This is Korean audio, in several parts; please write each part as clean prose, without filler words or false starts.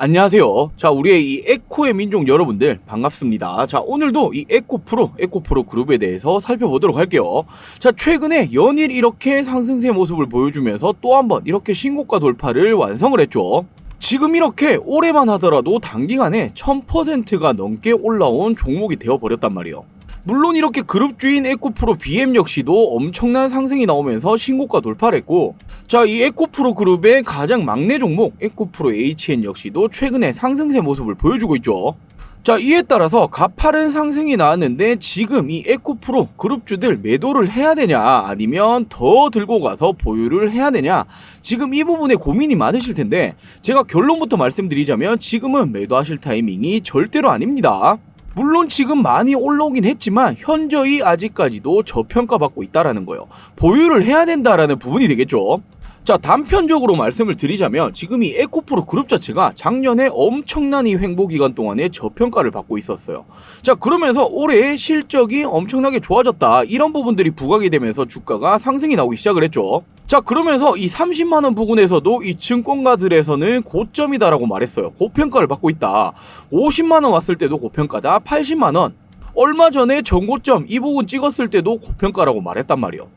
안녕하세요. 자, 우리의 이 에코의 민족 여러분들 반갑습니다. 자, 오늘도 이 에코프로 그룹에 대해서 살펴보도록 할게요. 자, 최근에 연일 이렇게 상승세 모습을 보여주면서 또 한번 이렇게 신고가 돌파를 완성을 했죠. 지금 이렇게 올해만 하더라도 단기간에 1000%가 넘게 올라온 종목이 되어버렸단 말이에요. 물론 이렇게 그룹주인 에코프로 BM 역시도 엄청난 상승이 나오면서 신고가 돌파를 했고, 자, 이 에코프로 그룹의 가장 막내 종목 에코프로 HN 역시도 최근에 상승세 모습을 보여주고 있죠. 자, 이에 따라서 가파른 상승이 나왔는데 지금 이 에코프로 그룹주들 매도를 해야 되냐 아니면 더 들고 가서 보유를 해야 되냐, 지금 이 부분에 고민이 많으실 텐데 제가 결론부터 말씀드리자면 지금은 매도하실 타이밍이 절대로 아닙니다. 물론 지금 많이 올라오긴 했지만 현저히 아직까지도 저평가받고 있다라는 거예요. 보유를 해야 된다라는 부분이 되겠죠. 자, 단편적으로 말씀을 드리자면 지금 이 에코프로 그룹 자체가 작년에 엄청난 이 횡보 기간 동안에 저평가를 받고 있었어요. 자, 그러면서 올해 실적이 엄청나게 좋아졌다, 이런 부분들이 부각이 되면서 주가가 상승이 나오기 시작을 했죠. 자, 그러면서 이 30만원 부근에서도 이 증권가들에서는 고점이다라고 말했어요. 고평가를 받고 있다. 50만원 왔을 때도 고평가다. 80만원 얼마 전에 전고점 이 부분 찍었을 때도 고평가라고 말했단 말이에요.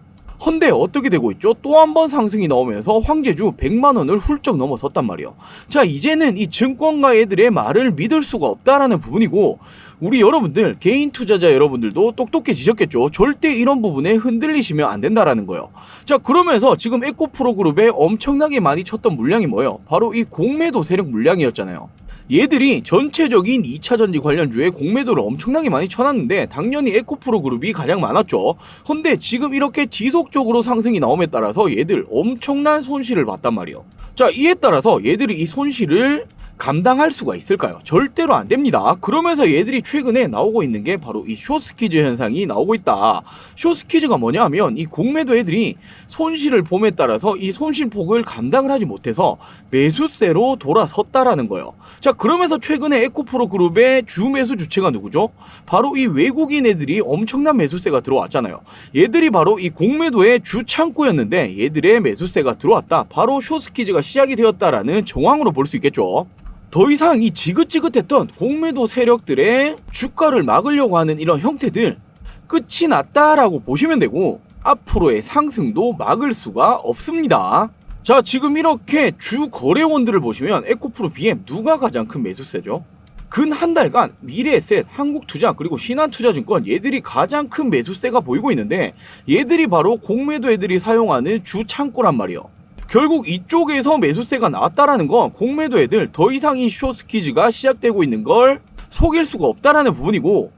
헌데 어떻게 되고 있죠? 또 한 번 상승이 나오면서 황제주 100만원을 훌쩍 넘어섰단 말이에요. 자, 이제는 이 증권가 애들의 말을 믿을 수가 없다라는 부분이고, 우리 여러분들, 개인 투자자 여러분들도 똑똑해지셨겠죠. 절대 이런 부분에 흔들리시면 안 된다라는 거예요. 자, 그러면서 지금 에코프로 그룹에 엄청나게 많이 쳤던 물량이 뭐예요? 바로 이 공매도 세력 물량이었잖아요. 얘들이 전체적인 2차전지 관련주에 공매도를 엄청나게 많이 쳐놨는데 당연히 에코프로 그룹이 가장 많았죠. 근데 지금 이렇게 지속적으로 상승이 나옴에 따라서 얘들 엄청난 손실을 봤단 말이에요. 자, 이에 따라서 얘들이 이 손실을 감당할 수가 있을까요? 절대로 안 됩니다. 그러면서 얘들이 최근에 나오고 있는 게 바로 이 숏스퀴즈 현상이 나오고 있다. 숏스퀴즈가 뭐냐 하면 이 공매도 애들이 손실을 봄에 따라서 이 손실폭을 감당을 하지 못해서 매수세로 돌아섰다라는 거예요. 자, 그러면서 최근에 에코프로 그룹의 주 매수 주체가 누구죠? 바로 이 외국인 애들이 엄청난 매수세가 들어왔잖아요. 얘들이 바로 이 공매도의 주 창구였는데 얘들의 매수세가 들어왔다. 바로 숏스퀴즈가 시작이 되었다라는 정황으로 볼 수 있겠죠. 더 이상 이 지긋지긋했던 공매도 세력들의 주가를 막으려고 하는 이런 형태들 끝이 났다라고 보시면 되고, 앞으로의 상승도 막을 수가 없습니다. 자, 지금 이렇게 주 거래원들을 보시면 에코프로 BM 누가 가장 큰 매수세죠? 근 한 달간 미래에셋, 한국투자, 그리고 신한투자증권 얘들이 가장 큰 매수세가 보이고 있는데 얘들이 바로 공매도 애들이 사용하는 주 창구란 말이에요. 결국 이쪽에서 매수세가 나왔다라는 건 공매도 애들 더 이상 이 숏스퀴즈가 시작되고 있는 걸 속일 수가 없다라는 부분이고,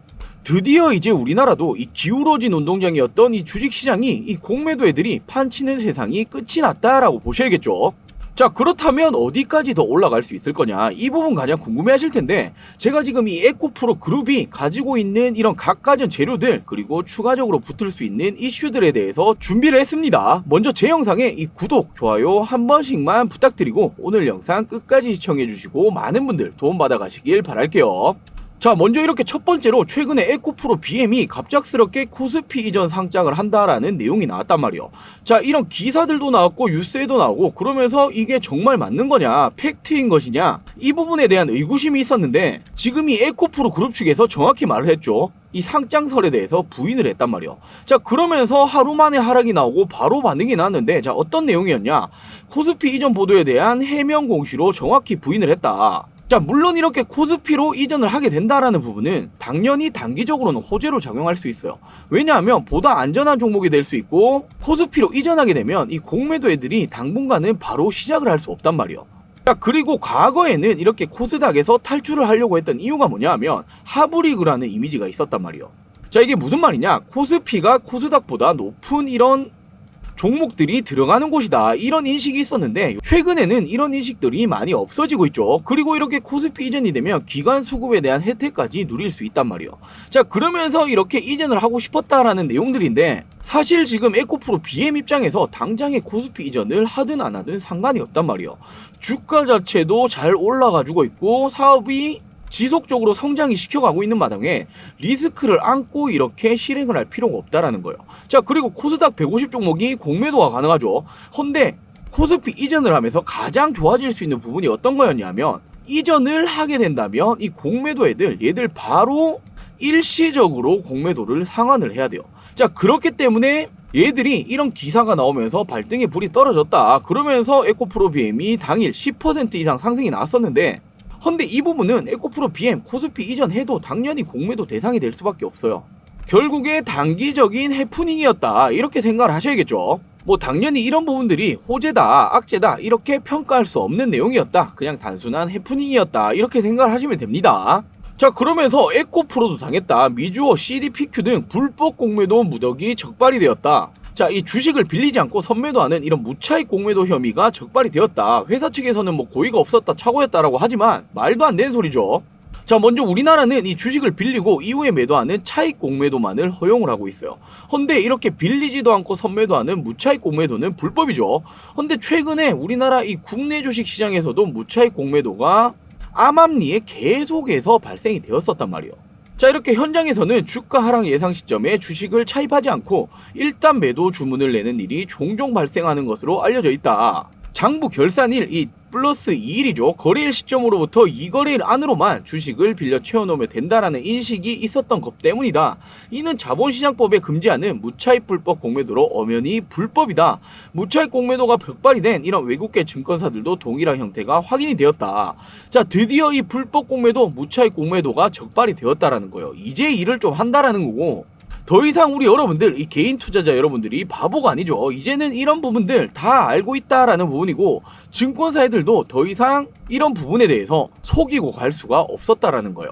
드디어 이제 우리나라도 이 기울어진 운동장이었던 이 주식시장이 이 공매도 애들이 판치는 세상이 끝이 났다라고 보셔야겠죠. 자, 그렇다면 어디까지 더 올라갈 수 있을 거냐, 이 부분 가장 궁금해 하실 텐데 제가 지금 이 에코프로 그룹이 가지고 있는 이런 각가전 재료들 그리고 추가적으로 붙을 수 있는 이슈들에 대해서 준비를 했습니다. 먼저 제 영상에 이 구독, 좋아요 한 번씩만 부탁드리고 오늘 영상 끝까지 시청해 주시고 많은 분들 도움받아 가시길 바랄게요. 자, 먼저 이렇게 첫 번째로 최근에 에코프로 BM이 갑작스럽게 코스피 이전 상장을 한다라는 내용이 나왔단 말이에요. 자, 이런 기사들도 나왔고 뉴스에도 나오고, 그러면서 이게 정말 맞는 거냐, 팩트인 것이냐, 이 부분에 대한 의구심이 있었는데 지금 이 에코프로 그룹 측에서 정확히 말을 했죠. 이 상장설에 대해서 부인을 했단 말이에요. 자, 그러면서 하루 만에 하락이 나오고 바로 반응이 나왔는데, 자, 어떤 내용이었냐, 코스피 이전 보도에 대한 해명 공시로 정확히 부인을 했다. 자, 물론 이렇게 코스피로 이전을 하게 된다라는 부분은 당연히 단기적으로는 호재로 작용할 수 있어요. 왜냐하면 보다 안전한 종목이 될 수 있고, 코스피로 이전하게 되면 이 공매도 애들이 당분간은 바로 시작을 할 수 없단 말이에요. 자, 그리고 과거에는 이렇게 코스닥에서 탈출을 하려고 했던 이유가 뭐냐 하면 하브리그라는 이미지가 있었단 말이에요. 자, 이게 무슨 말이냐, 코스피가 코스닥보다 높은 이런 종목들이 들어가는 곳이다, 이런 인식이 있었는데 최근에는 이런 인식들이 많이 없어지고 있죠. 그리고 이렇게 코스피 이전이 되면 기관 수급에 대한 혜택까지 누릴 수 있단 말이에요. 자, 그러면서 이렇게 이전을 하고 싶었다라는 내용들인데 사실 지금 에코프로 BM 입장에서 당장의 코스피 이전을 하든 안 하든 상관이 없단 말이에요. 주가 자체도 잘 올라가지고 있고 사업이 지속적으로 성장이 시켜가고 있는 마당에 리스크를 안고 이렇게 실행을 할 필요가 없다라는 거예요. 자, 그리고 코스닥 150 종목이 공매도가 가능하죠. 헌데 코스피 이전을 하면서 가장 좋아질 수 있는 부분이 어떤 거였냐면 이전을 하게 된다면 이 공매도 얘들 바로 일시적으로 공매도를 상환을 해야 돼요. 자, 그렇기 때문에 얘들이 이런 기사가 나오면서 발등에 불이 떨어졌다. 그러면서 에코프로 BM이 당일 10% 이상 상승이 나왔었는데, 근데 이 부분은 에코프로 BM 코스피 이전 해도 당연히 공매도 대상이 될 수밖에 없어요. 결국에 단기적인 해프닝이었다, 이렇게 생각을 하셔야겠죠. 뭐 당연히 이런 부분들이 호재다, 악재다 이렇게 평가할 수 없는 내용이었다, 그냥 단순한 해프닝이었다, 이렇게 생각을 하시면 됩니다. 자, 그러면서 에코프로도 당했다. 미주어, CDPQ 등 불법 공매도 무더기 적발이 되었다. 자, 이 주식을 빌리지 않고 선매도하는 이런 무차익 공매도 혐의가 적발이 되었다. 회사 측에서는 뭐 고의가 없었다, 착오였다라고 하지만 말도 안 되는 소리죠. 자, 먼저 우리나라는 이 주식을 빌리고 이후에 매도하는 차익 공매도만을 허용을 하고 있어요. 헌데 이렇게 빌리지도 않고 선매도하는 무차익 공매도는 불법이죠. 헌데 최근에 우리나라 이 국내 주식 시장에서도 무차익 공매도가 암암리에 계속해서 발생이 되었었단 말이에요. 자, 이렇게 현장에서는 주가 하락 예상 시점에 주식을 차입하지 않고 일단 매도 주문을 내는 일이 종종 발생하는 것으로 알려져 있다. 장부 결산일 이 플러스 2일이죠. 거래일 시점으로부터 2거래일 안으로만 주식을 빌려 채워놓으면 된다라는 인식이 있었던 것 때문이다. 이는 자본시장법에 금지하는 무차익 불법 공매도로 엄연히 불법이다. 무차익 공매도가 벽발이 된 이런 외국계 증권사들도 동일한 형태가 확인이 되었다. 자, 드디어 이 불법 공매도, 무차익 공매도가 적발이 되었다라는 거예요. 이제 일을 좀 한다라는 거고, 더 이상 우리 여러분들, 이 개인 투자자 여러분들이 바보가 아니죠. 이제는 이런 부분들 다 알고 있다라는 부분이고, 증권사 애들도 더 이상 이런 부분에 대해서 속이고 갈 수가 없었다라는 거예요.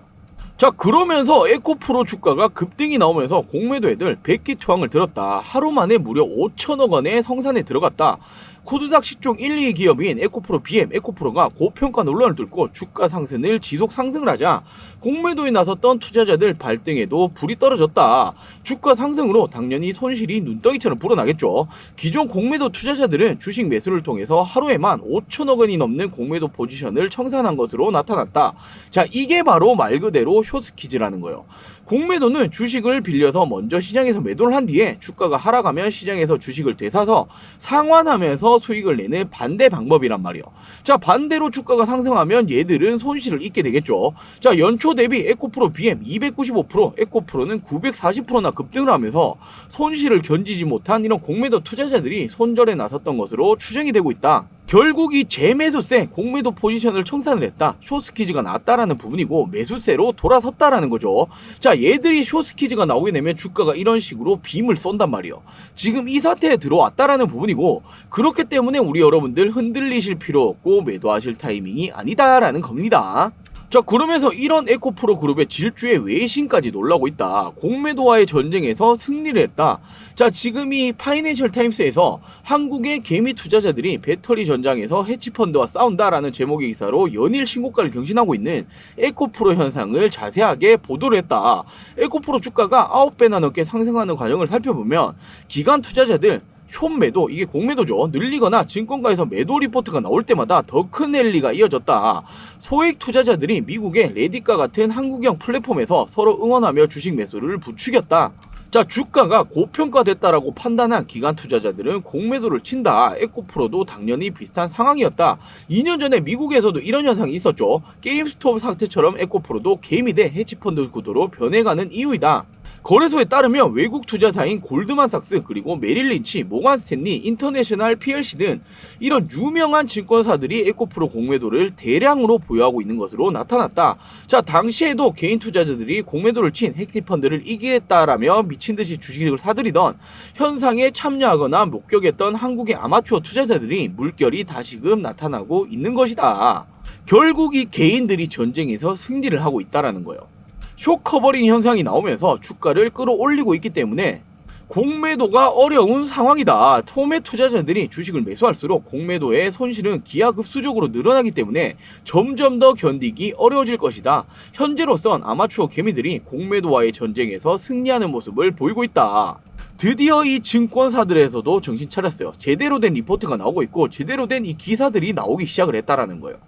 자, 그러면서 에코프로 주가가 급등이 나오면서 공매도 애들 백기투항을 들었다. 하루 만에 무려 5천억 원의 성산에 들어갔다. 코스닥 시총 1, 2위 기업인 에코프로 BM, 에코프로가 고평가 논란을 뚫고 주가 상승을 지속 상승을 하자 공매도에 나섰던 투자자들 발등에도 불이 떨어졌다. 주가 상승으로 당연히 손실이 눈덩이처럼 불어나겠죠. 기존 공매도 투자자들은 주식 매수를 통해서 하루에만 5천억 원이 넘는 공매도 포지션을 청산한 것으로 나타났다. 자, 이게 바로 말 그대로 숏스퀴즈라는 거예요. 공매도는 주식을 빌려서 먼저 시장에서 매도를 한 뒤에 주가가 하락하면 시장에서 주식을 되사서 상환하면서 수익을 내는 반대 방법이란 말이에요. 자, 반대로 주가가 상승하면 얘들은 손실을 입게 되겠죠. 자, 연초 대비 에코프로 BM 295%, 에코프로는 940%나 급등을 하면서 손실을 견디지 못한 이런 공매도 투자자들이 손절에 나섰던 것으로 추정이 되고 있다. 결국 이 재매수세, 공매도 포지션을 청산을 했다. 숏스퀴즈가 나왔다라는 부분이고 매수세로 돌아섰다라는 거죠. 자, 얘들이 숏스퀴즈가 나오게 되면 주가가 이런 식으로 빔을 쏜단 말이에요. 지금 이 사태에 들어왔다라는 부분이고, 그렇기 때문에 우리 여러분들 흔들리실 필요 없고 매도하실 타이밍이 아니다라는 겁니다. 자, 그러면서 이런 에코프로 그룹의 질주에 외신까지 놀라고 있다. 공매도와의 전쟁에서 승리를 했다. 자, 지금 이 파이낸셜 타임스에서 한국의 개미 투자자들이 배터리 전장에서 헤지펀드와 싸운다라는 제목의 기사로 연일 신고가를 경신하고 있는 에코프로 현상을 자세하게 보도를 했다. 에코프로 주가가 9배나 넘게 상승하는 과정을 살펴보면 기관 투자자들 숏매도, 이게 공매도죠, 늘리거나 증권가에서 매도 리포트가 나올 때마다 더 큰 랠리가 이어졌다. 소액 투자자들이 미국의 레딧과 같은 한국형 플랫폼에서 서로 응원하며 주식 매수를 부추겼다. 자, 주가가 고평가됐다라고 판단한 기관 투자자들은 공매도를 친다. 에코프로도 당연히 비슷한 상황이었다. 2년 전에 미국에서도 이런 현상이 있었죠. 게임스톱 사태처럼 에코프로도 개미 대 헤지펀드 구도로 변해가는 이유이다. 거래소에 따르면 외국 투자사인 골드만삭스, 그리고 메릴린치, 모간스탠리, 인터내셔널 PLC 등 이런 유명한 증권사들이 에코프로 공매도를 대량으로 보유하고 있는 것으로 나타났다. 자, 당시에도 개인 투자자들이 공매도를 친 헤지펀드를 이기겠다라며 미친듯이 주식을 사들이던 현상에 참여하거나 목격했던 한국의 아마추어 투자자들이 물결이 다시금 나타나고 있는 것이다. 결국 이 개인들이 전쟁에서 승리를 하고 있다라는 거예요. 숏커버링 현상이 나오면서 주가를 끌어올리고 있기 때문에 공매도가 어려운 상황이다. 소매 투자자들이 주식을 매수할수록 공매도의 손실은 기하급수적으로 늘어나기 때문에 점점 더 견디기 어려워질 것이다. 현재로선 아마추어 개미들이 공매도와의 전쟁에서 승리하는 모습을 보이고 있다. 드디어 이 증권사들에서도 정신 차렸어요. 제대로 된 리포트가 나오고 있고 제대로 된 이 기사들이 나오기 시작을 했다라는 거예요.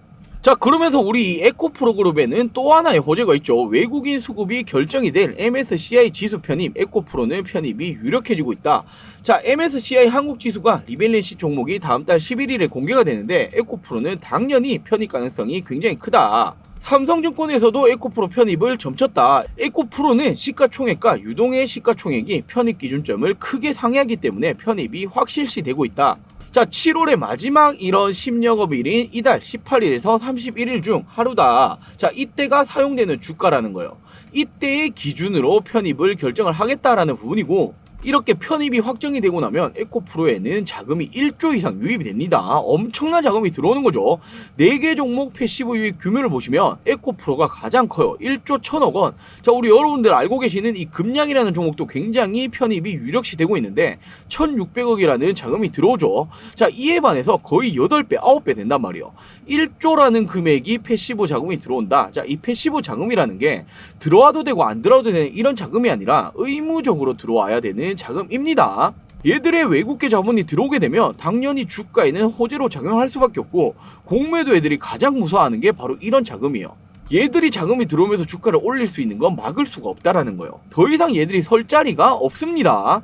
자, 그러면서 우리 이 에코프로 그룹에는 또 하나의 호재가 있죠. 외국인 수급이 결정이 될 MSCI 지수 편입, 에코프로는 편입이 유력해지고 있다. 자, MSCI 한국 지수가 리밸런시 종목이 다음 달 11일에 공개가 되는데 에코프로는 당연히 편입 가능성이 굉장히 크다. 삼성증권에서도 에코프로 편입을 점쳤다. 에코프로는 시가총액과 유동의 시가총액이 편입 기준점을 크게 상회하기 때문에 편입이 확실시되고 있다. 자, 7월의 마지막 이런 10여급일인 이달 18일에서 31일 중 하루다. 자, 이때가 사용되는 주가라는 거예요. 이때의 기준으로 편입을 결정을 하겠다라는 부분이고, 이렇게 편입이 확정이 되고 나면 에코프로에는 자금이 1조 이상 유입이 됩니다. 엄청난 자금이 들어오는 거죠. 4개 종목 패시브 유입 규모를 보시면 에코프로가 가장 커요. 1조 1000억 원. 자, 우리 여러분들 알고 계시는 이 금량이라는 종목도 굉장히 편입이 유력시 되고 있는데 1600억이라는 자금이 들어오죠. 자, 이에 반해서 거의 8배, 9배 된단 말이에요. 1조라는 금액이 패시브 자금이 들어온다. 자, 이 패시브 자금이라는 게 들어와도 되고 안 들어와도 되는 이런 자금이 아니라 의무적으로 들어와야 되는 자금입니다. 얘들의 외국계 자본이 들어오게 되면 당연히 주가에는 호재로 작용할 수밖에 없고, 공매도 애들이 가장 무서워하는 게 바로 이런 자금이에요. 얘들이 자금이 들어오면서 주가를 올릴 수 있는 건 막을 수가 없다라는 거예요. 더 이상 얘들이 설 자리가 없습니다.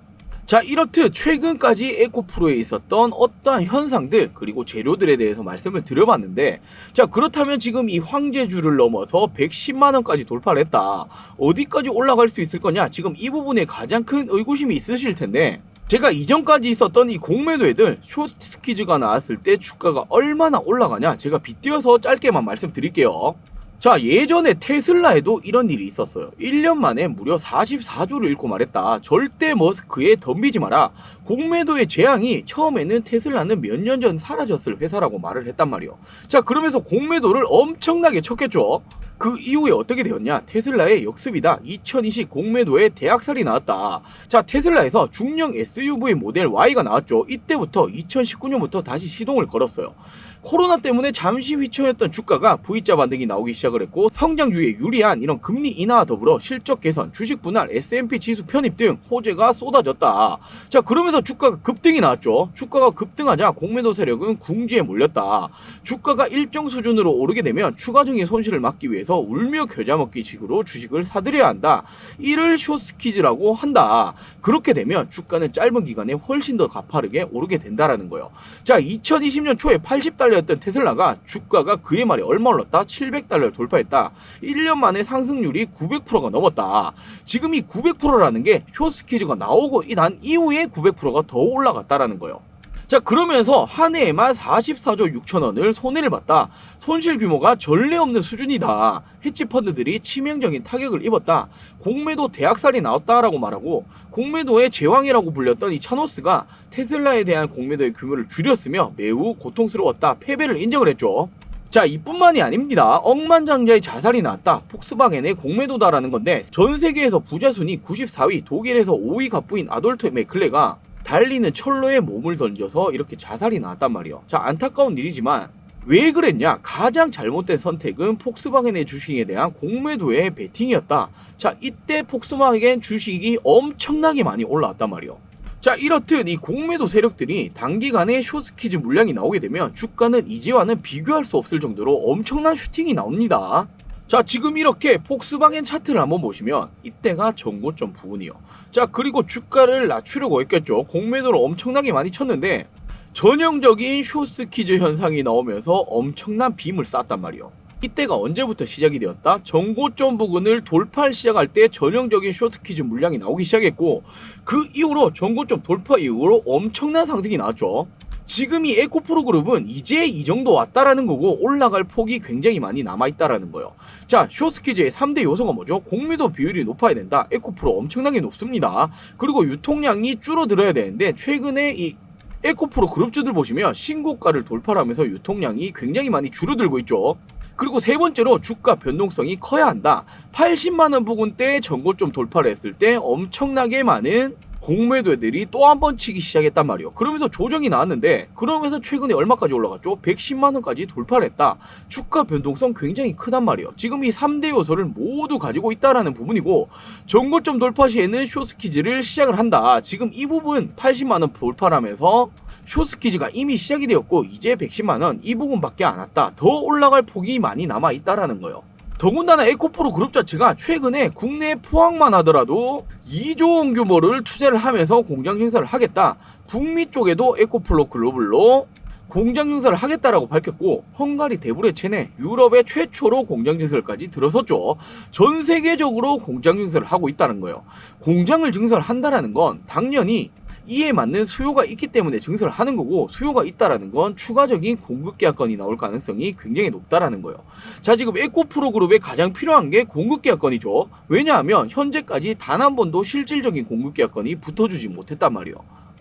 자, 이렇듯 최근까지 에코프로에 있었던 어떠한 현상들 그리고 재료들에 대해서 말씀을 드려봤는데, 자, 그렇다면 지금 이 황제주를 넘어서 110만원까지 돌파를 했다. 어디까지 올라갈 수 있을 거냐? 지금 이 부분에 가장 큰 의구심이 있으실 텐데, 제가 이전까지 있었던 이 공매도 애들 숏스퀴즈가 나왔을 때 주가가 얼마나 올라가냐, 제가 빗대어서 짧게만 말씀드릴게요. 자, 예전에 테슬라에도 이런 일이 있었어요. 1년 만에 무려 44조를 잃고 말했다. 절대 머스크에 덤비지 마라. 공매도의 재앙이 처음에는 테슬라는 몇 년 전 사라졌을 회사라고 말을 했단 말이에요. 자, 그러면서 공매도를 엄청나게 쳤겠죠. 그 이후에 어떻게 되었냐? 테슬라의 역습이다. 2020 공매도에 대학살이 나왔다. 자, 테슬라에서 중형 SUV 모델 Y가 나왔죠. 이때부터 2019년부터 다시 시동을 걸었어요. 코로나 때문에 잠시 휘청였던 주가가 V자 반등이 나오기 시작을 했고, 성장주에 유리한 이런 금리 인하와 더불어 실적 개선, 주식 분할, S&P 지수 편입 등 호재가 쏟아졌다. 자, 그러면서 주가가 급등이 나왔죠. 주가가 급등하자 공매도 세력은 궁지에 몰렸다. 주가가 일정 수준으로 오르게 되면 추가적인 손실을 막기 위해서 울며 겨자 먹기 식으로 주식을 사들여야 한다. 이를 숏스퀴즈라고 한다. 그렇게 되면 주가는 짧은 기간에 훨씬 더 가파르게 오르게 된다라는 거예요. 자, 2020년 초에 80달러였던 테슬라가 주가가 그의 말에 얼마 올랐다? 700달러를 돌파했다. 1년 만에 상승률이 900%가 넘었다. 지금 이 900%라는 게 숏스퀴즈가 나오고 난 이후에 900%가 더 올라갔다라는 거예요. 자, 그러면서 한 해에만 44조 6천원을 손해를 봤다. 손실 규모가 전례 없는 수준이다. 헤지펀드들이 치명적인 타격을 입었다. 공매도 대학살이 나왔다라고 말하고, 공매도의 제왕이라고 불렸던 이 차노스가 테슬라에 대한 공매도의 규모를 줄였으며 매우 고통스러웠다. 패배를 인정을 했죠. 자, 이뿐만이 아닙니다. 억만장자의 자살이 나왔다. 폭스바겐의 공매도다라는 건데, 전 세계에서 부자 순위 94위, 독일에서 5위 갑부인 아돌트 메클레가 달리는 철로에 몸을 던져서 이렇게 자살이 나왔단 말이에요. 자, 안타까운 일이지만 왜 그랬냐? 가장 잘못된 선택은 폭스바겐의 주식에 대한 공매도의 베팅이었다. 자, 이때 폭스바겐 주식이 엄청나게 많이 올라왔단 말이에요. 자, 이렇듯 이 공매도 세력들이 단기간에 숏스퀴즈 물량이 나오게 되면 주가는 이제와는 비교할 수 없을 정도로 엄청난 슈팅이 나옵니다. 자, 지금 이렇게 폭스바겐 차트를 한번 보시면 이때가 전고점 부분이요. 자, 그리고 주가를 낮추려고 했겠죠. 공매도를 엄청나게 많이 쳤는데 전형적인 숏스퀴즈 현상이 나오면서 엄청난 빔을 쐈단 말이에요. 이때가 언제부터 시작이 되었다? 전고점 부근을 돌파를 시작할 때 전형적인 숏스퀴즈 물량이 나오기 시작했고, 그 이후로 전고점 돌파 이후로 엄청난 상승이 나왔죠. 지금 이 에코프로 그룹은 이제 이 정도 왔다라는 거고 올라갈 폭이 굉장히 많이 남아있다라는 거예요. 자, 숏스퀴즈의 3대 요소가 뭐죠? 공매도 비율이 높아야 된다. 에코프로 엄청나게 높습니다. 그리고 유통량이 줄어들어야 되는데 최근에 이 에코프로 그룹주들 보시면 신고가를 돌파하면서 유통량이 굉장히 많이 줄어들고 있죠. 그리고 세 번째로 주가 변동성이 커야 한다. 80만원 부근대 전고점 돌파를 했을 때 엄청나게 많은 공매도들이 또 한 번 치기 시작했단 말이에요. 그러면서 조정이 나왔는데 그러면서 최근에 얼마까지 올라갔죠? 110만원까지 돌파를 했다. 주가 변동성 굉장히 크단 말이에요. 지금 이 3대 요소를 모두 가지고 있다라는 부분이고 전고점 돌파 시에는 숏스키즈를 시작을 한다. 지금 이 부분 80만원 돌파하면서 숏스키즈가 이미 시작이 되었고 이제 110만원 이 부분밖에 안 왔다. 더 올라갈 폭이 많이 남아 있다라는 거예요. 더군다나 에코프로 그룹 자체가 최근에 국내 포항만 하더라도 2조 원 규모를 투자를 하면서 공장 증설을 하겠다. 북미 쪽에도 에코프로 글로벌로 공장 증설을 하겠다라고 밝혔고 헝가리 데브레첸에 유럽의 최초로 공장 증설까지 들어섰죠. 전 세계적으로 공장 증설을 하고 있다는 거예요. 공장을 증설한다라는 건 당연히 이에 맞는 수요가 있기 때문에 증설을 하는 거고 수요가 있다라는 건 추가적인 공급 계약건이 나올 가능성이 굉장히 높다라는 거예요. 자, 지금 에코프로 그룹에 가장 필요한 게 공급 계약건이죠. 왜냐하면 현재까지 단 한 번도 실질적인 공급 계약건이 붙어주지 못했단 말이에요.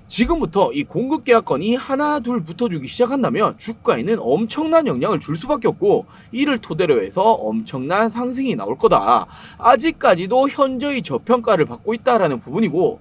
지금부터 이 공급 계약건이 하나 둘 붙어주기 시작한다면 주가에는 엄청난 영향을 줄 수밖에 없고 이를 토대로 해서 엄청난 상승이 나올 거다. 아직까지도 현저히 저평가를 받고 있다라는 부분이고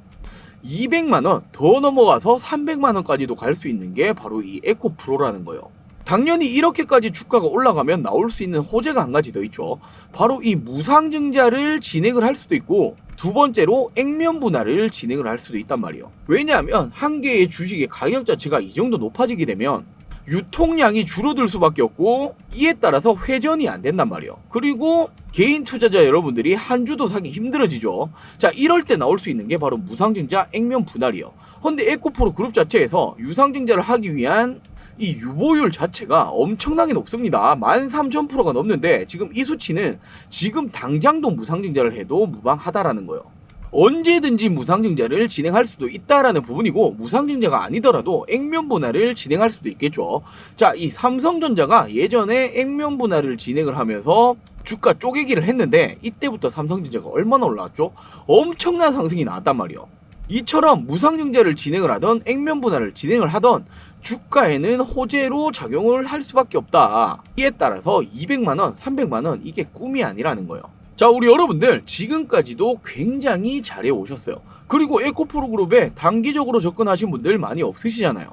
200만원 더 넘어가서 300만원까지도 갈 수 있는 게 바로 이 에코프로라는 거예요. 당연히 이렇게까지 주가가 올라가면 나올 수 있는 호재가 한 가지 더 있죠. 바로 이 무상증자를 진행을 할 수도 있고 두 번째로 액면 분할을 진행을 할 수도 있단 말이에요. 왜냐하면 한 개의 주식의 가격 자체가 이 정도 높아지게 되면 유통량이 줄어들 수밖에 없고 이에 따라서 회전이 안 된단 말이에요. 그리고 개인 투자자 여러분들이 한 주도 사기 힘들어지죠. 자, 이럴 때 나올 수 있는 게 바로 무상증자 액면 분할이에요. 근데 에코프로 그룹 자체에서 유상증자를 하기 위한 이 유보율 자체가 엄청나게 높습니다. 13,000%가 넘는데 지금 이 수치는 지금 당장도 무상증자를 해도 무방하다라는 거예요. 언제든지 무상증자를 진행할 수도 있다라는 부분이고 무상증자가 아니더라도 액면 분할을 진행할 수도 있겠죠. 자, 이 삼성전자가 예전에 액면 분할을 진행을 하면서 주가 쪼개기를 했는데 이때부터 삼성전자가 얼마나 올라왔죠? 엄청난 상승이 나왔단 말이에요. 이처럼 무상증자를 진행을 하던 액면 분할을 진행을 하던 주가에는 호재로 작용을 할 수밖에 없다. 이에 따라서 200만원, 300만원 이게 꿈이 아니라는 거예요. 자, 우리 여러분들 지금까지도 굉장히 잘해 오셨어요. 그리고 에코프로 그룹에 단기적으로 접근하신 분들 많이 없으시잖아요.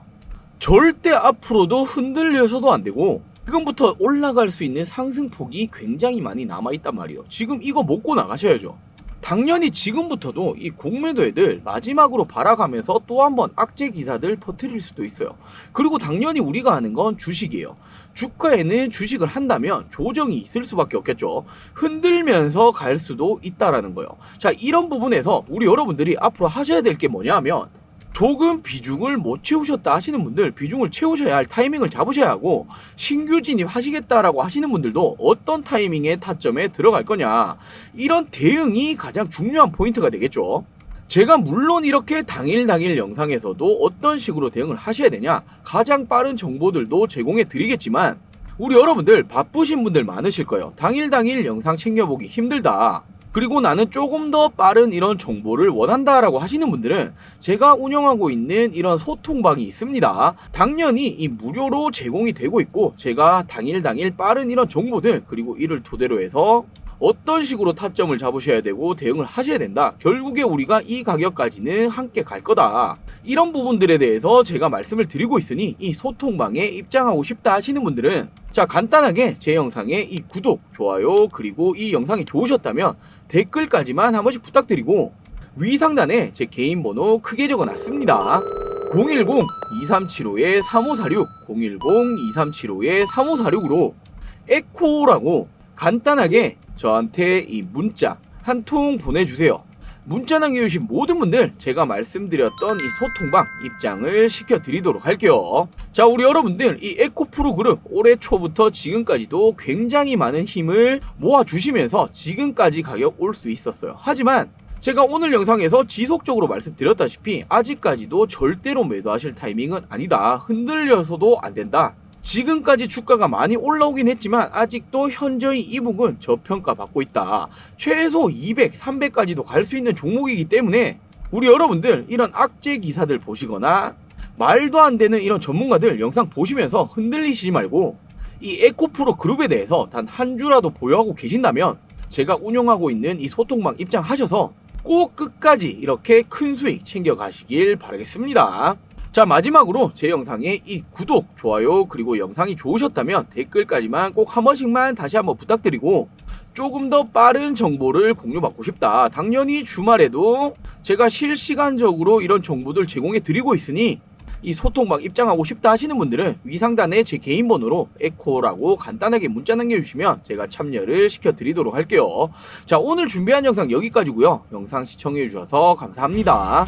절대 앞으로도 흔들려서도 안 되고 지금부터 올라갈 수 있는 상승폭이 굉장히 많이 남아있단 말이에요. 지금 이거 먹고 나가셔야죠. 당연히 지금부터도 이 공매도 애들 마지막으로 바라가면서 또 한번 악재 기사들 퍼뜨릴 수도 있어요. 그리고 당연히 우리가 하는 건 주식이에요. 주가에는 주식을 한다면 조정이 있을 수밖에 없겠죠. 흔들면서 갈 수도 있다라는 거예요. 자, 이런 부분에서 우리 여러분들이 앞으로 하셔야 될 게 뭐냐 하면 조금 비중을 못 채우셨다 하시는 분들 비중을 채우셔야 할 타이밍을 잡으셔야 하고 신규 진입하시겠다라고 하시는 분들도 어떤 타이밍에 타점에 들어갈 거냐 이런 대응이 가장 중요한 포인트가 되겠죠. 제가 물론 이렇게 당일 영상에서도 어떤 식으로 대응을 하셔야 되냐 가장 빠른 정보들도 제공해 드리겠지만 우리 여러분들 바쁘신 분들 많으실 거예요. 당일 영상 챙겨보기 힘들다. 그리고 나는 조금 더 빠른 이런 정보를 원한다라고 하시는 분들은 제가 운영하고 있는 이런 소통방이 있습니다. 당연히 이 무료로 제공이 되고 있고 제가 당일 빠른 이런 정보들 그리고 이를 토대로 해서 어떤 식으로 타점을 잡으셔야 되고 대응을 하셔야 된다. 결국에 우리가 이 가격까지는 함께 갈 거다. 이런 부분들에 대해서 제가 말씀을 드리고 있으니 이 소통방에 입장하고 싶다 하시는 분들은 자, 간단하게 제 영상에 이 구독, 좋아요 그리고 이 영상이 좋으셨다면 댓글까지만 한 번씩 부탁드리고 위 상단에 제 개인 번호 크게 적어놨습니다. 010-2375-3546 010-2375-3546으로 에코라고 간단하게 저한테 이 문자 한 통 보내주세요. 문자 남겨주신 모든 분들 제가 말씀드렸던 이 소통방 입장을 시켜드리도록 할게요. 자, 우리 여러분들 이 에코프로 그룹 올해 초부터 지금까지도 굉장히 많은 힘을 모아주시면서 지금까지 가격 올 수 있었어요. 하지만 제가 오늘 영상에서 지속적으로 말씀드렸다시피 아직까지도 절대로 매도하실 타이밍은 아니다. 흔들려서도 안 된다. 지금까지 주가가 많이 올라오긴 했지만 아직도 현저히 이 부분 저평가 받고 있다. 최소 200, 300까지도 갈 수 있는 종목이기 때문에 우리 여러분들 이런 악재 기사들 보시거나 말도 안 되는 이런 전문가들 영상 보시면서 흔들리시지 말고 이 에코프로 그룹에 대해서 단 한 주라도 보유하고 계신다면 제가 운영하고 있는 이 소통방 입장하셔서 꼭 끝까지 이렇게 큰 수익 챙겨가시길 바라겠습니다. 자, 마지막으로 제 영상에 이 구독, 좋아요, 그리고 영상이 좋으셨다면 댓글까지만 꼭 한 번씩만 다시 한번 부탁드리고, 조금 더 빠른 정보를 공유받고 싶다, 당연히 주말에도 제가 실시간적으로 이런 정보들 제공해 드리고 있으니 이 소통방 입장하고 싶다 하시는 분들은 위상단에 제 개인 번호로 에코라고 간단하게 문자 남겨주시면 제가 참여를 시켜드리도록 할게요. 자, 오늘 준비한 영상 여기까지고요. 영상 시청해주셔서 감사합니다.